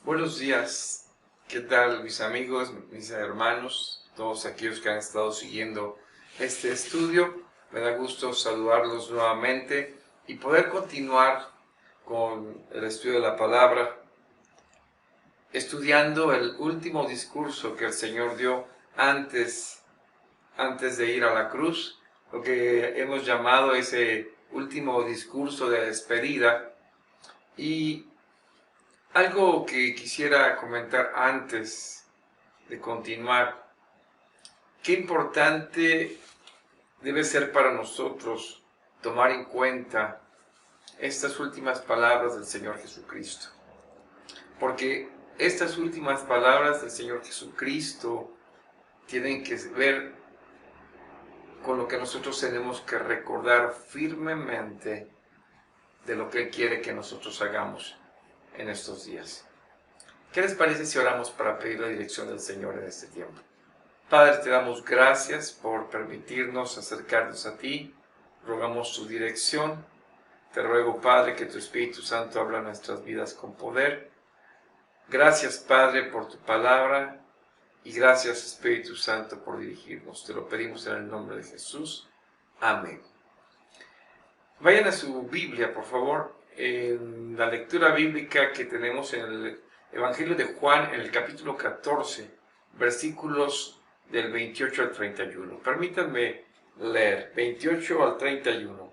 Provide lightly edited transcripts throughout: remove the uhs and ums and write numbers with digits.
Buenos días, ¿qué tal mis amigos, mis hermanos, todos aquellos que han estado siguiendo este estudio? Me da gusto saludarlos nuevamente y poder continuar con el estudio de la palabra, estudiando el último discurso que el Señor dio antes de ir a la cruz, lo que hemos llamado ese último discurso de despedida. Y algo que quisiera comentar antes de continuar: qué importante debe ser para nosotros tomar en cuenta estas últimas palabras del Señor Jesucristo. Porque estas últimas palabras del Señor Jesucristo tienen que ver con lo que nosotros tenemos que recordar firmemente de lo que Él quiere que nosotros hagamos en estos días. ¿Qué les parece si oramos para pedir la dirección del Señor en este tiempo? Padre, te damos gracias por permitirnos acercarnos a ti. Rogamos tu dirección. Te ruego, Padre, que tu Espíritu Santo habla en nuestras vidas con poder. Gracias, Padre, por tu palabra. Y gracias, Espíritu Santo, por dirigirnos. Te lo pedimos en el nombre de Jesús. Amén. Vayan a su Biblia, por favor, en la lectura bíblica que tenemos en el Evangelio de Juan, en el capítulo 14, versículos del 28 al 31. Permítanme leer, 28 al 31.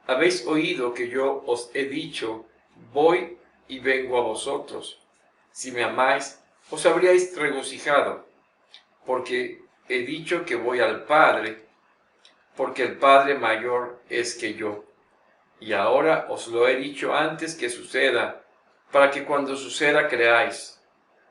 Habéis oído que yo os he dicho, voy y vengo a vosotros. Si me amáis, os habríais regocijado, porque he dicho que voy al Padre, porque el Padre mayor es que yo. Y ahora os lo he dicho antes que suceda, para que cuando suceda creáis.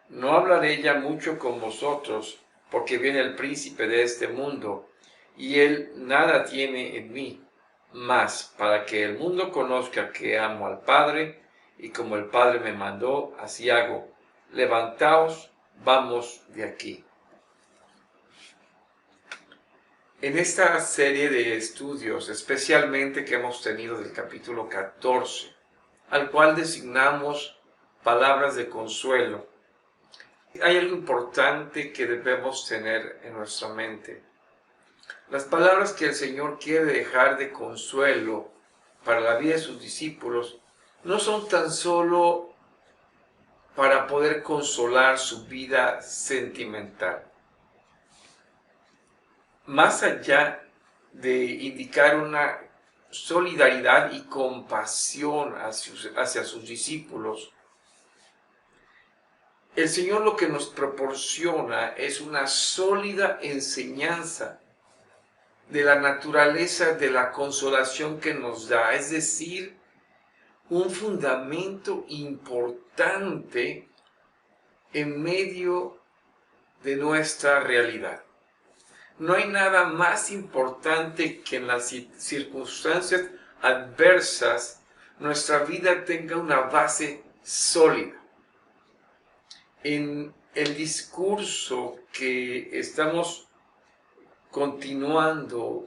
No hablaré ya mucho con vosotros, porque viene el príncipe de este mundo, y él nada tiene en mí. Mas para que el mundo conozca que amo al Padre, y como el Padre me mandó, así hago. Levantaos, vamos de aquí. En esta serie de estudios, especialmente que hemos tenido del capítulo 14, al cual designamos palabras de consuelo, hay algo importante que debemos tener en nuestra mente. Las palabras que el Señor quiere dejar de consuelo para la vida de sus discípulos no son tan solo para poder consolar su vida sentimental. Más allá de indicar una solidaridad y compasión hacia sus discípulos, el Señor lo que nos proporciona es una sólida enseñanza de la naturaleza de la consolación que nos da, es decir, un fundamento importante en medio de nuestra realidad. No hay nada más importante que en las circunstancias adversas nuestra vida tenga una base sólida. En el discurso que estamos continuando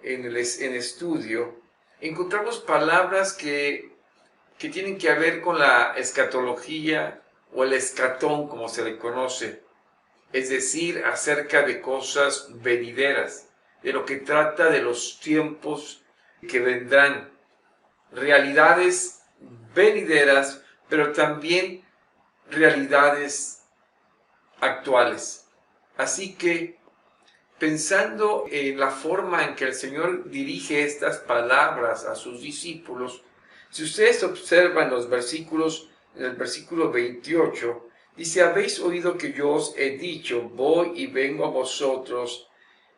en estudio, encontramos palabras que tienen que ver con la escatología o el escatón, como se le conoce, es decir, acerca de cosas venideras, de lo que trata de los tiempos que vendrán, realidades venideras, pero también realidades actuales. Así que, pensando en la forma en que el Señor dirige estas palabras a sus discípulos, si ustedes observan los versículos, en el versículo 28, dice: habéis oído que yo os he dicho, voy y vengo a vosotros,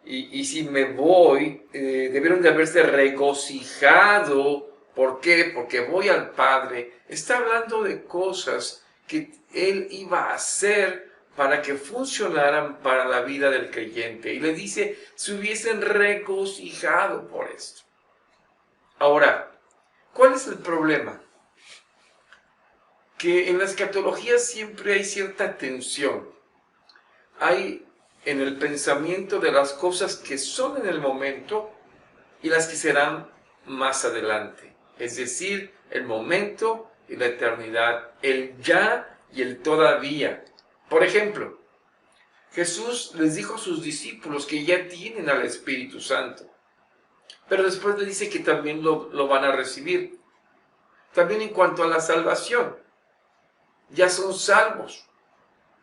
y si me voy, debieron de haberse regocijado. ¿Por qué? Porque voy al Padre. Está hablando de cosas que Él iba a hacer para que funcionaran para la vida del creyente. Y le dice, se hubiesen regocijado por esto. Ahora, ¿cuál es el problema? Que en la escatología siempre hay cierta tensión. Hay en el pensamiento de las cosas que son en el momento y las que serán más adelante. Es decir, el momento y la eternidad, el ya y el todavía. Por ejemplo, Jesús les dijo a sus discípulos que ya tienen al Espíritu Santo, pero después le dice que también lo van a recibir. También en cuanto a la salvación, ya son salvos,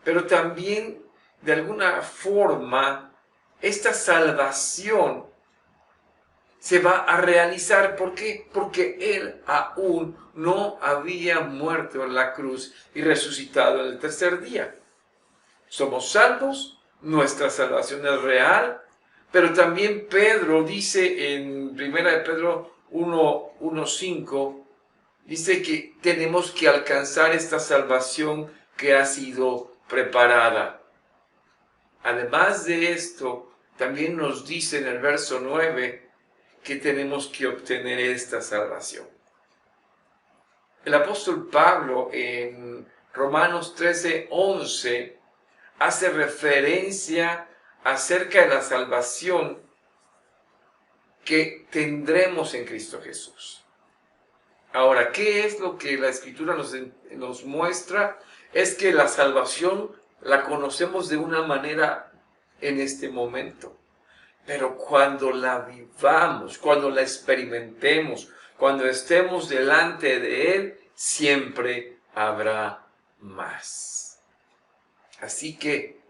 pero también de alguna forma esta salvación se va a realizar. ¿Por qué? Porque Él aún no había muerto en la cruz y resucitado en el tercer día. Somos salvos, nuestra salvación es real, pero también Pedro dice en 1 Pedro 1:5, dice que tenemos que alcanzar esta salvación que ha sido preparada. Además de esto, también nos dice en el verso 9 que tenemos que obtener esta salvación. El apóstol Pablo en Romanos 13:11 hace referencia acerca de la salvación que tendremos en Cristo Jesús. Ahora, ¿qué es lo que la Escritura nos muestra? Es que la salvación la conocemos de una manera en este momento. Pero cuando la vivamos, cuando la experimentemos, cuando estemos delante de Él, siempre habrá más. Así que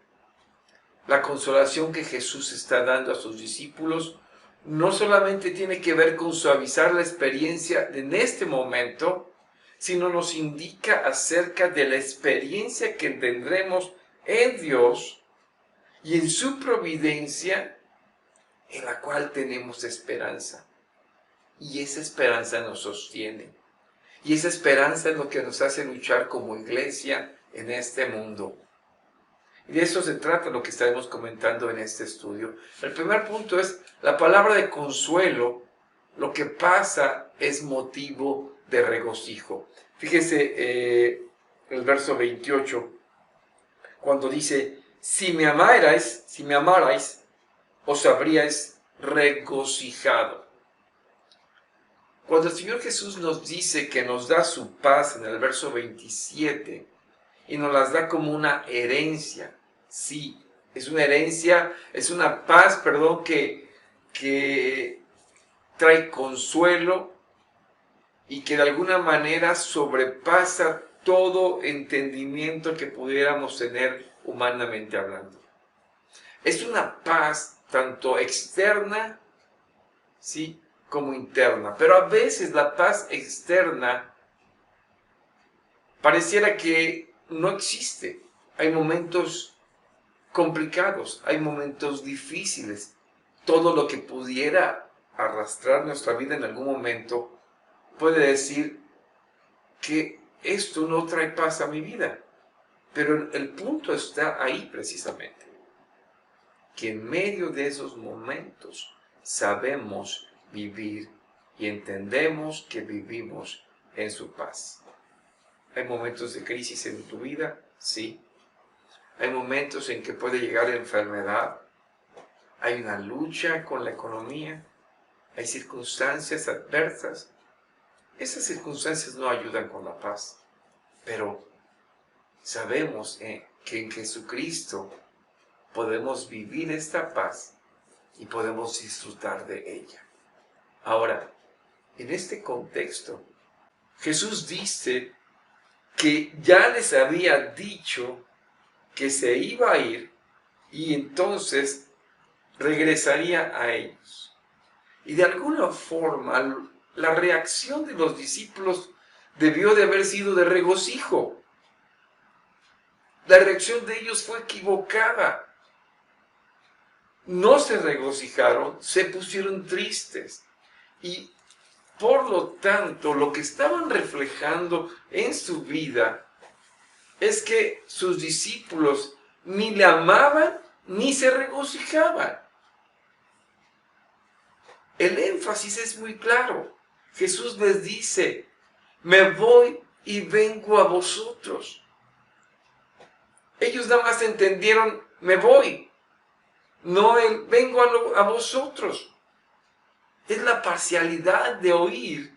la consolación que Jesús está dando a sus discípulos no solamente tiene que ver con suavizar la experiencia en este momento, sino nos indica acerca de la experiencia que tendremos en Dios y en su providencia, en la cual tenemos esperanza. Y esa esperanza nos sostiene. Y esa esperanza es lo que nos hace luchar como iglesia en este mundo. Y de eso se trata lo que estaremos comentando en este estudio. El primer punto es la palabra de consuelo. Lo que pasa es motivo de regocijo. Fíjese el verso 28, cuando dice, si me amarais, os habríais regocijado. Cuando el Señor Jesús nos dice que nos da su paz en el verso 27 y nos las da como una herencia, sí, es una herencia, es una paz, que trae consuelo y que de alguna manera sobrepasa todo entendimiento que pudiéramos tener humanamente hablando. Es una paz tanto externa, ¿sí?, como interna. Pero a veces la paz externa pareciera que no existe. Hay momentos complicados, hay momentos difíciles. Todo lo que pudiera arrastrar nuestra vida en algún momento puede decir que esto no trae paz a mi vida. Pero el punto está ahí precisamente, que en medio de esos momentos sabemos vivir y entendemos que vivimos en su paz. ¿Hay momentos de crisis en tu vida? Sí. Hay momentos en que puede llegar la enfermedad. Hay una lucha con la economía. Hay circunstancias adversas. Esas circunstancias no ayudan con la paz. Pero sabemos que en Jesucristo podemos vivir esta paz y podemos disfrutar de ella. Ahora, en este contexto, Jesús dice que ya les había dicho que se iba a ir y entonces regresaría a ellos. Y de alguna forma, la reacción de los discípulos debió de haber sido de regocijo. La reacción de ellos fue equivocada. No se regocijaron, se pusieron tristes. Y por lo tanto, lo que estaban reflejando en su vida es que sus discípulos ni le amaban ni se regocijaban. El énfasis es muy claro. Jesús les dice, me voy y vengo a vosotros. Ellos nada más entendieron, me voy, no el vengo a vosotros. Es la parcialidad de oír.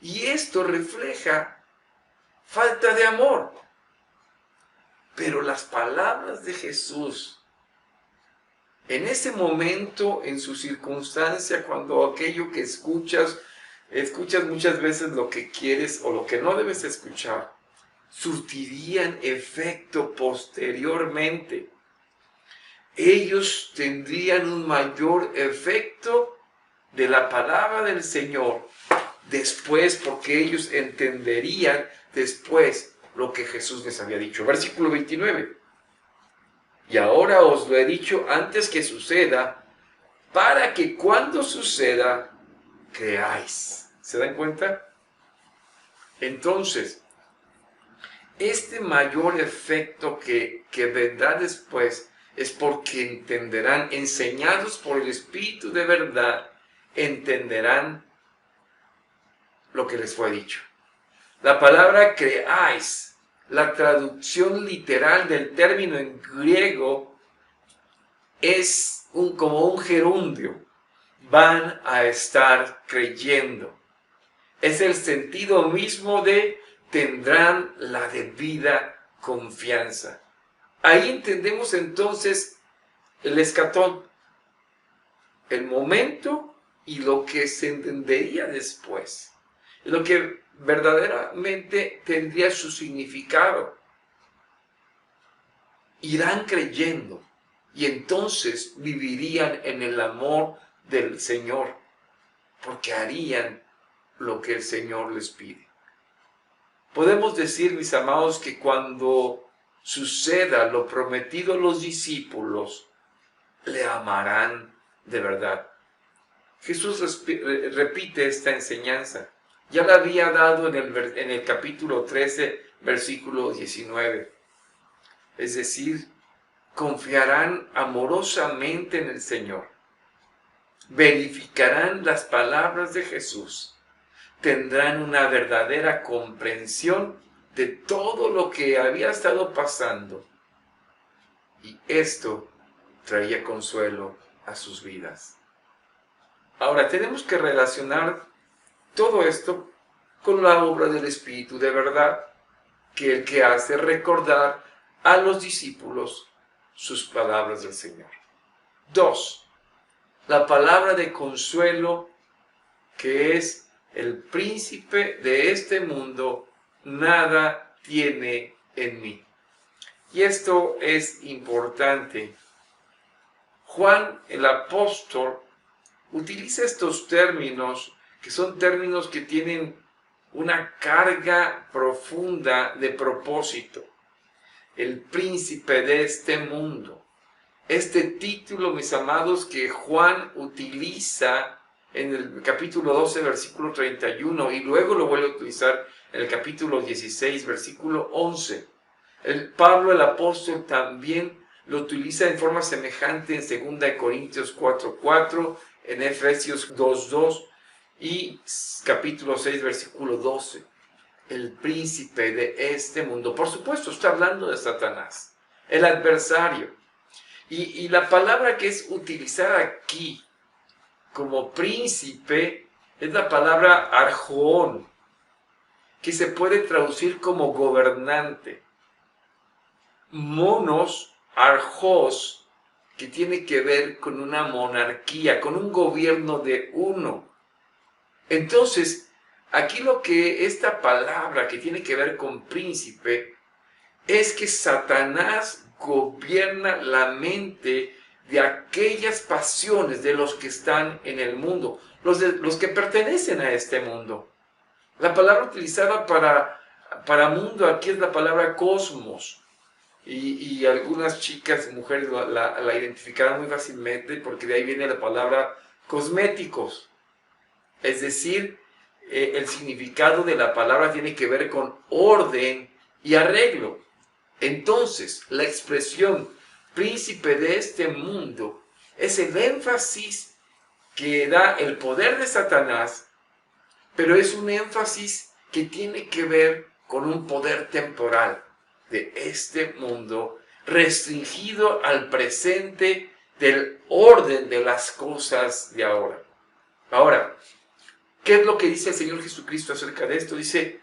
Y esto refleja falta de amor. Pero las palabras de Jesús, en ese momento, en su circunstancia, cuando aquello que escuchas muchas veces lo que quieres o lo que no debes escuchar, surtirían efecto posteriormente. Ellos tendrían un mayor efecto de la palabra del Señor después, porque ellos entenderían después lo que Jesús les había dicho. Versículo 29. Y ahora os lo he dicho antes que suceda, para que cuando suceda, creáis. ¿Se dan cuenta? Entonces, este mayor efecto que vendrá después es porque entenderán, enseñados por el Espíritu de verdad, entenderán lo que les fue dicho. La palabra creáis, la traducción literal del término en griego, es como un gerundio. Van a estar creyendo. Es el sentido mismo de tendrán la debida confianza. Ahí entendemos entonces el escatón, el momento y lo que se entendería después, lo que verdaderamente tendría su significado. Irán creyendo y entonces vivirían en el amor del Señor, porque harían lo que el Señor les pide. Podemos decir, mis amados, que cuando suceda lo prometido a los discípulos, le amarán de verdad. Jesús repite esta enseñanza. Ya la había dado en el capítulo 13, versículo 19. Es decir, confiarán amorosamente en el Señor. Verificarán las palabras de Jesús. Tendrán una verdadera comprensión de todo lo que había estado pasando. Y esto traía consuelo a sus vidas. Ahora, tenemos que relacionar todo esto con la obra del Espíritu de verdad, que el que hace recordar a los discípulos sus palabras del Señor. 2. La palabra de consuelo, que es el príncipe de este mundo, nada tiene en mí. Y esto es importante. Juan, el apóstol, utiliza estos términos, que son términos que tienen una carga profunda de propósito. El príncipe de este mundo. Este título, mis amados, que Juan utiliza en el capítulo 12, versículo 31, y luego lo vuelve a utilizar en el capítulo 16, versículo 11. Pablo, el apóstol, también lo utiliza en forma semejante en 2 Corintios 4:4, en Efesios 2:2 y capítulo 6, versículo 12. El príncipe de este mundo. Por supuesto, está hablando de Satanás, el adversario. Y la palabra que es utilizada aquí como príncipe es la palabra arjoón, que se puede traducir como gobernante. Monos, arjos, que tiene que ver con una monarquía, con un gobierno de uno. Entonces, aquí lo que esta palabra que tiene que ver con príncipe es que Satanás gobierna la mente de aquellas pasiones de los que están en el mundo, los que pertenecen a este mundo. La palabra utilizada para mundo aquí es la palabra cosmos. Y algunas chicas y mujeres la identificarán muy fácilmente porque de ahí viene la palabra cosméticos. Es decir, el significado de la palabra tiene que ver con orden y arreglo. Entonces, la expresión príncipe de este mundo es el énfasis que da el poder de Satanás, pero es un énfasis que tiene que ver con un poder temporal de este mundo, restringido al presente del orden de las cosas de ahora. Ahora, ¿qué es lo que dice el Señor Jesucristo acerca de esto? Dice,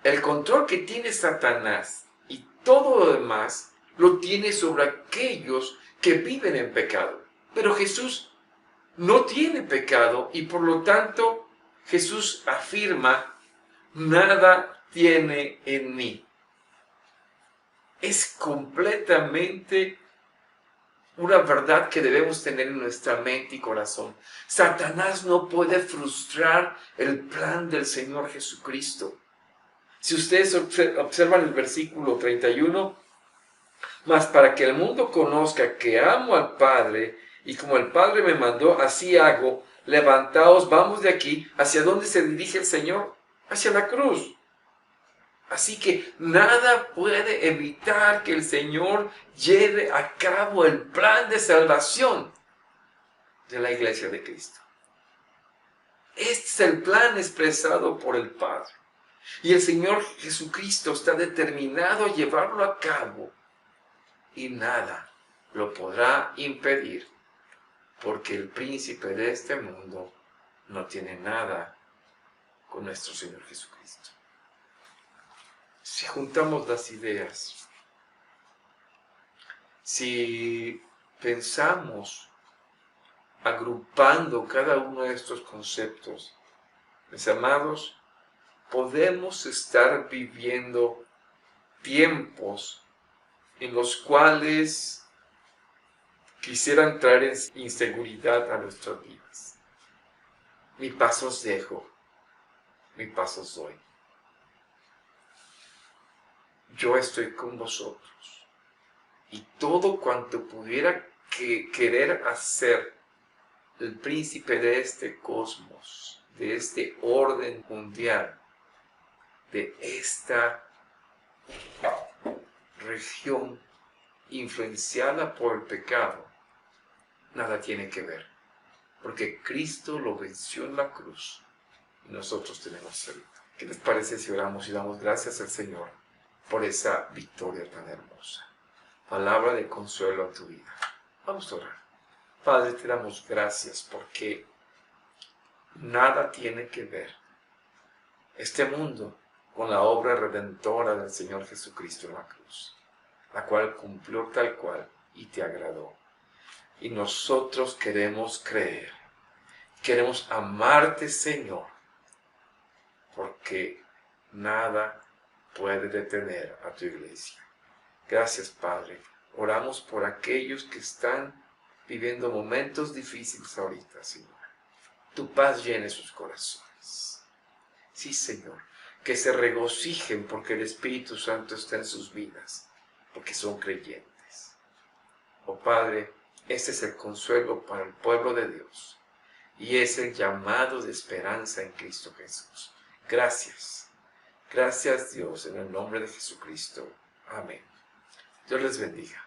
el control que tiene Satanás y todo lo demás lo tiene sobre aquellos que viven en pecado. Pero Jesús no tiene pecado y por lo tanto Jesús afirma, nada tiene en mí. Es completamente una verdad que debemos tener en nuestra mente y corazón. Satanás no puede frustrar el plan del Señor Jesucristo. Si ustedes observan el versículo 31, mas para que el mundo conozca que amo al Padre, y como el Padre me mandó, así hago, levantaos, vamos de aquí. ¿Hacia dónde se dirige el Señor? Hacia la cruz. Así que nada puede evitar que el Señor lleve a cabo el plan de salvación de la iglesia de Cristo. Este es el plan expresado por el Padre. Y el Señor Jesucristo está determinado a llevarlo a cabo. Y nada lo podrá impedir, porque el príncipe de este mundo no tiene nada con nuestro Señor Jesucristo. Si juntamos las ideas, si pensamos agrupando cada uno de estos conceptos, mis amados, podemos estar viviendo tiempos en los cuales quisieran traer inseguridad a nuestras vidas. Mi paso os dejo, mi paso os doy. Yo estoy con vosotros. Y todo cuanto pudiera querer hacer el príncipe de este cosmos, de este orden mundial, de esta región influenciada por el pecado, nada tiene que ver, porque Cristo lo venció en la cruz y nosotros tenemos el victoria. ¿Qué les parece si oramos y damos gracias al Señor por esa victoria tan hermosa? Palabra de consuelo a tu vida. Vamos a orar. Padre, te damos gracias porque nada tiene que ver este mundo con la obra redentora del Señor Jesucristo en la cruz, la cual cumplió tal cual y te agradó. Y nosotros queremos creer, queremos amarte, Señor, porque nada puede detener a tu iglesia. Gracias, Padre. Oramos por aquellos que están viviendo momentos difíciles ahorita, Señor. Tu paz llene sus corazones. Sí, Señor, que se regocijen porque el Espíritu Santo está en sus vidas, porque son creyentes. Oh Padre, este es el consuelo para el pueblo de Dios y es el llamado de esperanza en Cristo Jesús. Gracias. Gracias, Dios, en el nombre de Jesucristo. Amén. Dios les bendiga.